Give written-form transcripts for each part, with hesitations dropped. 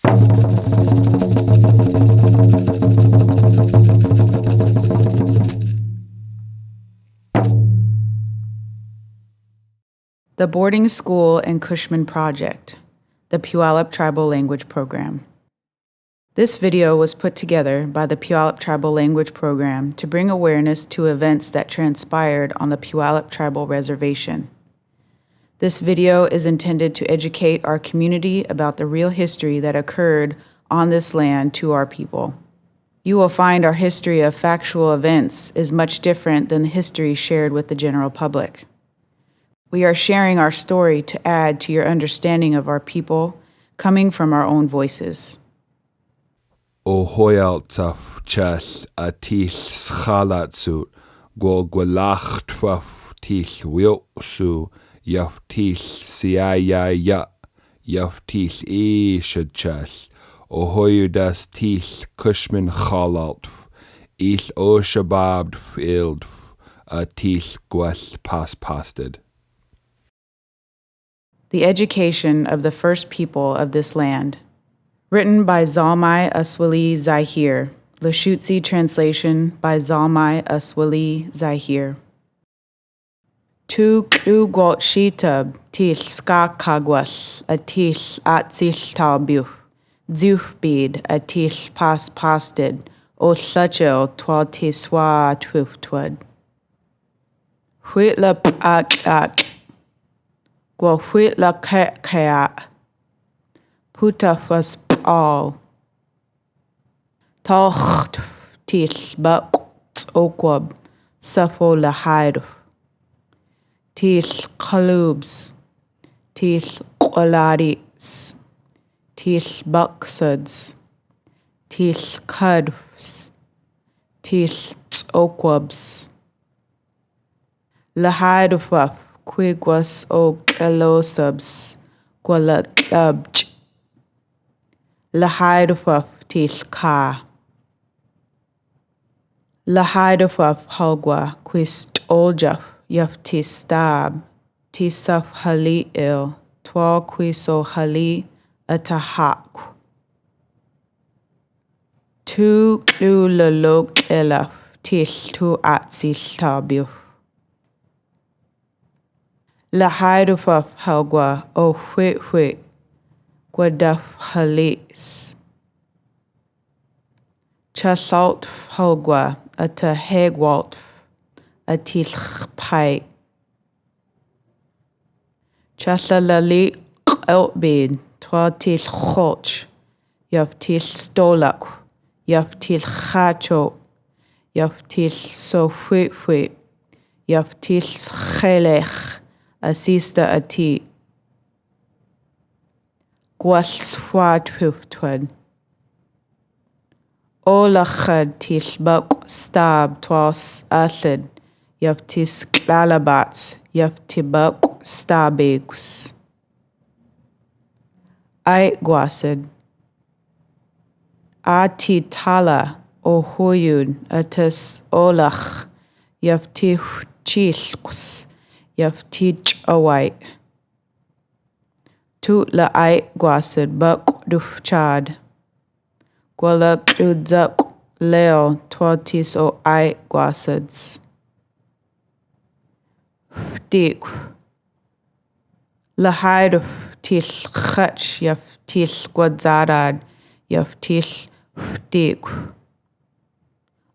The Boarding School and Cushman Project, the Puyallup Tribal Language Program. This video was put together by the Puyallup Tribal Language Program to bring awareness to events that transpired on the Puyallup Tribal Reservation. This video is intended to educate our community about the real history that occurred on this land to our people. You will find our history of factual events is much different than the history shared with the general public. We are sharing our story to add to your understanding of our people, coming from our own voices. O hoialta chas a tis schalatsu go gwalachtwa tis wilsu yaf tis siaya yaf tis shadchas o hoyudas tis Cushman chalalt is o shabab ild a tis gwas pasted. The Education of the First People of This Land. Written by Zalmai Aswali Zahir. Lushootseed translation by Zalmai Aswali Zahir. Tu gwalt shitab til skakagwas atil atsil talbuh. Zuhbid atil pasted o slachel twal tiswa twiftwad. Huitla ak. Gwa huitla kaya. Puta was all. Talcht tis bak okwab safo lahid. Tis kalubs. Tis qoladits. Tis baksuds. Tis kadfs. Tis okwabs. Lahidwaf quigwas o galosubs. Gwalakabj. Lahidwaf tis ka. Lahidwaf halgwa quist oljaf yaf tis stab. Tisaf hali il. Twal quiso hali atahak. Tu lalok elaf tis tu atsil tabu. Lahidwaf halgwa o huit. Gwadaf halis. Chasalt halgwa ata hegwalt atil pai. Chasalali elbid twatil choch. Yaftil stolak. Yaftil chacho. Yaftil so huit. Yaftil chelech. Asista ati. Gwalswad huftwad. Olachad tis bak stab twas aslid. Yaftis klalabats. Yaftibak stabigs. Ai gwasid. Ati tala o huyud atis olach. Yafti chilks. Yaftich awai. Tu la ai gwasid bak dufchad. Gwalak udzak leo twatis o ai gwasids. Dik. Lahid til chach yaf til gwadzarad yaf til dik.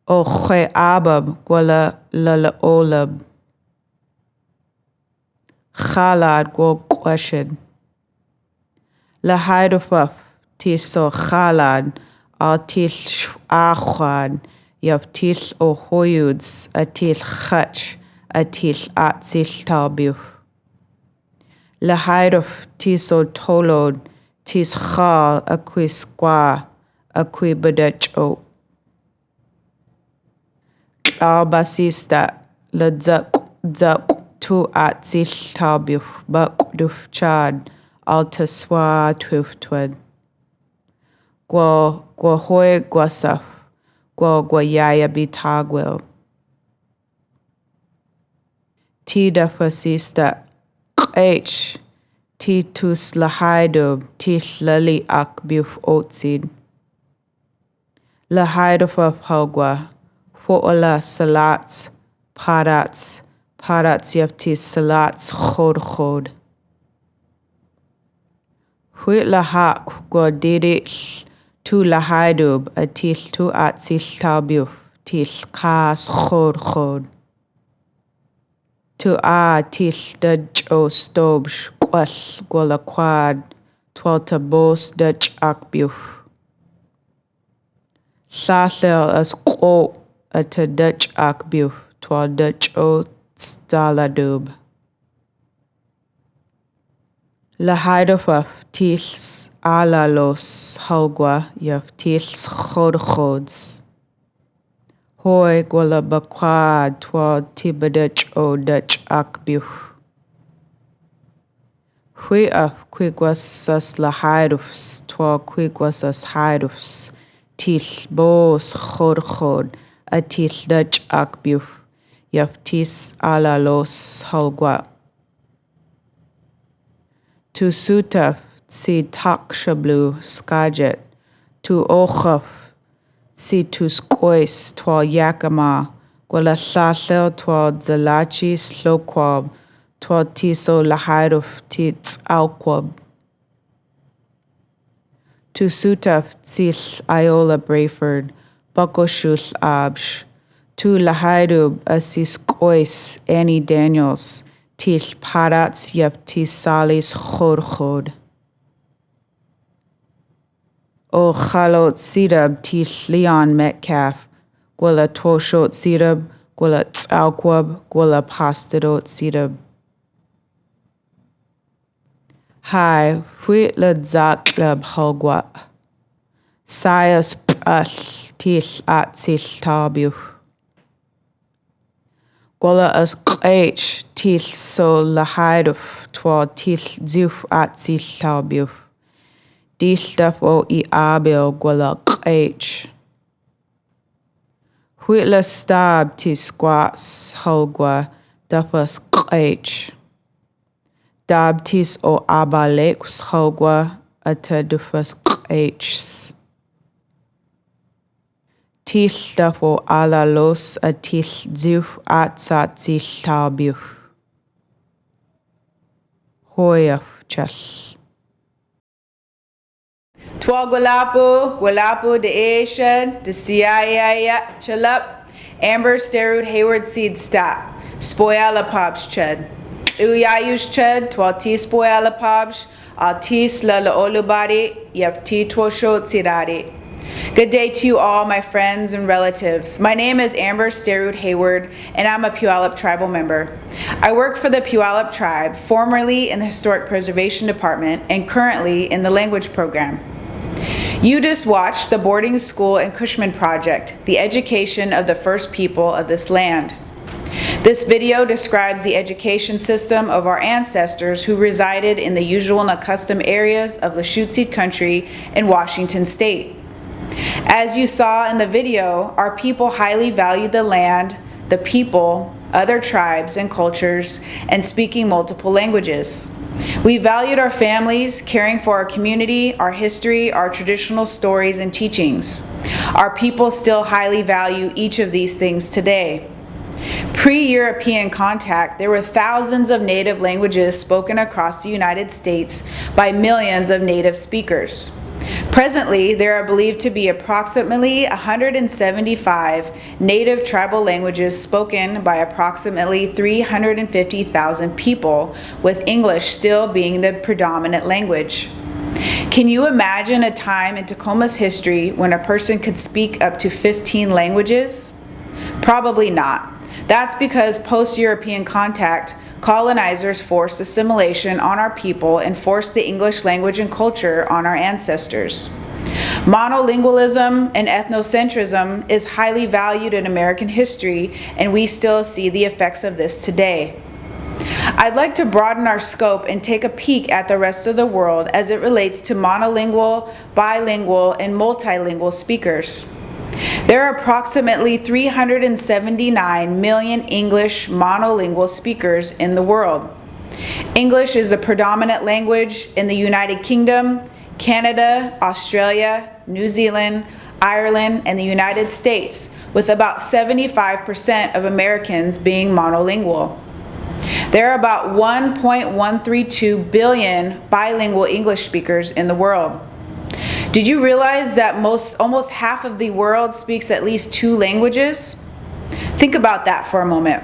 O che abab gwala lala olab. Khalad gwa kwashid. Lahidwaf tiso khalad al til achad yav til o hoyuds atil chach atil atsil talbuh. Lahidwaf tiso tolod tis khal aquis gwa aqui badach o. Albasista ladzak dzak tu atsil talbuh bak duf chad altaswa twiftwad. Gwa hoy gwasaf. Gwa yaya bitagwil. Tida fasista h Titus lahaidub tis lali ak buf ucid. Lahaidub of hogwa, fo'ola salats, parats yaftis salats khod. Huit lahak gwa didich tu lahaidub atil tu atsil taubuf til kas khod. Tu a til dutch o stobsh kwal gwala quad twalta bos dutch akbuf. Sasel as qo at a dutch akbuf twal dutch o staladub. Lahaidofaf tils alalos hogwa yaf tils khods. Hoi gwala bakwad twal tibadutch o dutch akbuf. Hui af quigwasas lahaidofs twal quigwasas haidofs til bos khod a til dutch akbuf yaf tis alalos hogwa. Tu sutaf si takshablu skajet, tu ochaf si tu skois twal yakama, gwala sasel twal zalachi slokwab, twal tiso lahaiduf tits alkwab. Tu sutaf tis Iola Brayford, buckoshush absh, tu lahaidub asis skois Annie Daniels, til parats yaf tis salis khod. O chalot sidab til Leon Metcalf, gwala toshot sidab, gwala tsalkwab, gwala pastadot sidab. Hai, huit la zaklab hogwa. Sayas pral til atsil tabuh. Gwala as qeich til so lahaiduf twal til zuf atsil tabuh. Distaf o I abil gwala qeich. Huit la stab tis squats hogwa dafas qeich. Dab tis o abaleks hogwa ata dufas qeichs. Til daf o alalos a til zuf atsat zil tabuh. Hoyaf chas. Twa Gwalapu, de Asia, de Siaya, Chalup, Amber, Sterud, Hayward, Seed, Stop, Spoyala Pobs, Chud. Uyayush Chud, Twa T Spoyala Pobs, Al Tis La Olubadi, Yap T Twosho Tiradi. Good day to you all, my friends and relatives. My name is Amber Sterud Hayward, and I'm a Puyallup tribal member. I work for the Puyallup tribe, formerly in the Historic Preservation Department and currently in the Language Program. You just watched the Boarding School and Cushman Project, the education of the first people of this land. This video describes the education system of our ancestors who resided in the usual and accustomed areas of Lushootseed country in Washington state. As you saw in the video, our people highly valued the land, the people, other tribes and cultures, and speaking multiple languages. We valued our families, caring for our community, our history, our traditional stories and teachings. Our people still highly value each of these things today. Pre-European contact, there were thousands of native languages spoken across the United States by millions of native speakers. Presently, there are believed to be approximately 175 native tribal languages spoken by approximately 350,000 people, with English still being the predominant language. Can you imagine a time in Tacoma's history when a person could speak up to 15 languages? Probably not. That's because post-European contact, colonizers forced assimilation on our people and forced the English language and culture on our ancestors. Monolingualism and ethnocentrism is highly valued in American history, and we still see the effects of this today. I'd like to broaden our scope and take a peek at the rest of the world as it relates to monolingual, bilingual, and multilingual speakers. There are approximately 379 million English monolingual speakers in the world. English is the predominant language in the United Kingdom, Canada, Australia, New Zealand, Ireland, and the United States, with about 75% of Americans being monolingual. There are about 1.132 billion bilingual English speakers in the world. Did you realize that almost half of the world speaks at least 2 languages? Think about that for a moment.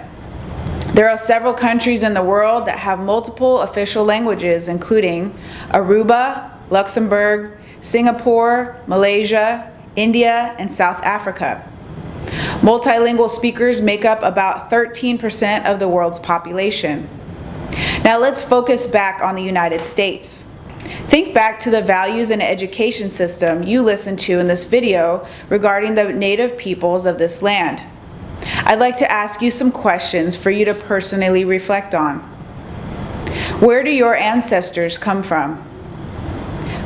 There are several countries in the world that have multiple official languages, including Aruba, Luxembourg, Singapore, Malaysia, India, and South Africa. Multilingual speakers make up about 13% of the world's population. Now let's focus back on the United States. Think back to the values and education system you listened to in this video regarding the native peoples of this land. I'd like to ask you some questions for you to personally reflect on. Where do your ancestors come from?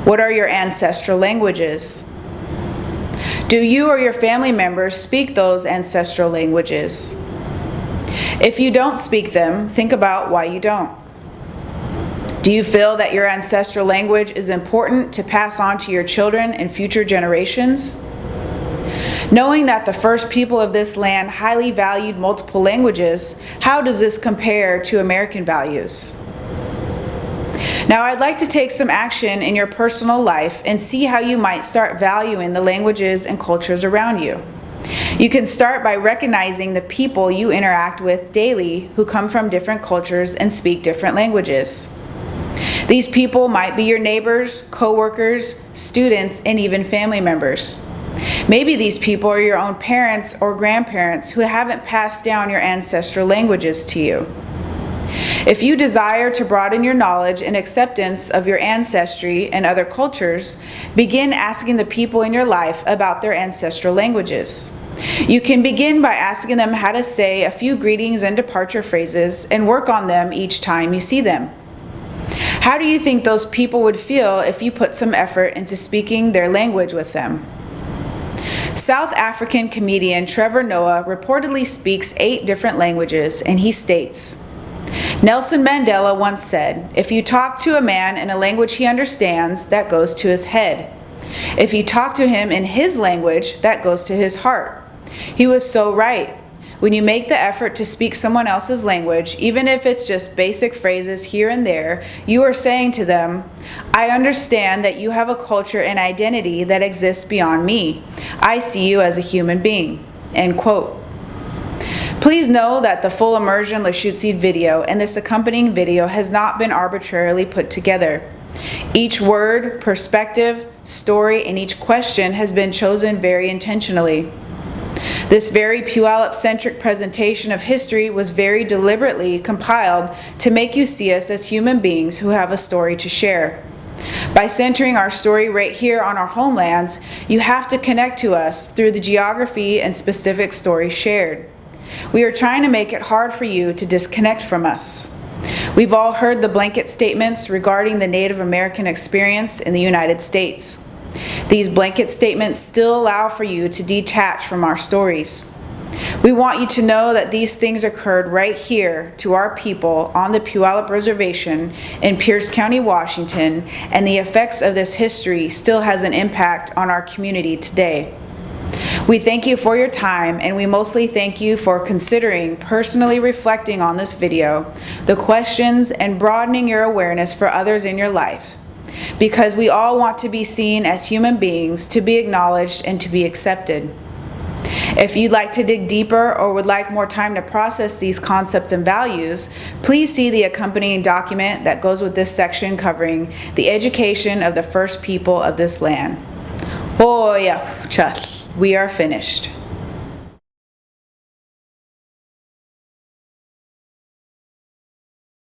What are your ancestral languages? Do you or your family members speak those ancestral languages? If you don't speak them, think about why you don't. Do you feel that your ancestral language is important to pass on to your children and future generations? Knowing that the first people of this land highly valued multiple languages, how does this compare to American values? Now, I'd like to take some action in your personal life and see how you might start valuing the languages and cultures around you. You can start by recognizing the people you interact with daily who come from different cultures and speak different languages. These people might be your neighbors, co-workers, students, and even family members. Maybe these people are your own parents or grandparents who haven't passed down your ancestral languages to you. If you desire to broaden your knowledge and acceptance of your ancestry and other cultures, begin asking the people in your life about their ancestral languages. You can begin by asking them how to say a few greetings and departure phrases and work on them each time you see them. How do you think those people would feel if you put some effort into speaking their language with them? South African comedian Trevor Noah reportedly speaks 8 different languages, and he states, Nelson Mandela once said, "If you talk to a man in a language he understands, that goes to his head. If you talk to him in his language, that goes to his heart." He was so right. When you make the effort to speak someone else's language, even if it's just basic phrases here and there, you are saying to them, "I understand that you have a culture and identity that exists beyond me. I see you as a human being." End quote. Please know that the full immersion Lushootseed video and this accompanying video has not been arbitrarily put together. Each word, perspective, story, and each question has been chosen very intentionally. This very Puyallup-centric presentation of history was very deliberately compiled to make you see us as human beings who have a story to share. By centering our story right here on our homelands, you have to connect to us through the geography and specific stories shared. We are trying to make it hard for you to disconnect from us. We've all heard the blanket statements regarding the Native American experience in the United States. These blanket statements still allow for you to detach from our stories. We want you to know that these things occurred right here to our people on the Puyallup Reservation in Pierce County, Washington, and the effects of this history still has an impact on our community today. We thank you for your time, and we mostly thank you for considering personally reflecting on this video, the questions, and broadening your awareness for others in your life. Because we all want to be seen as human beings, to be acknowledged, and to be accepted. If you'd like to dig deeper or would like more time to process these concepts and values, please see the accompanying document that goes with this section covering the education of the first people of this land. Oh yeah, we are finished.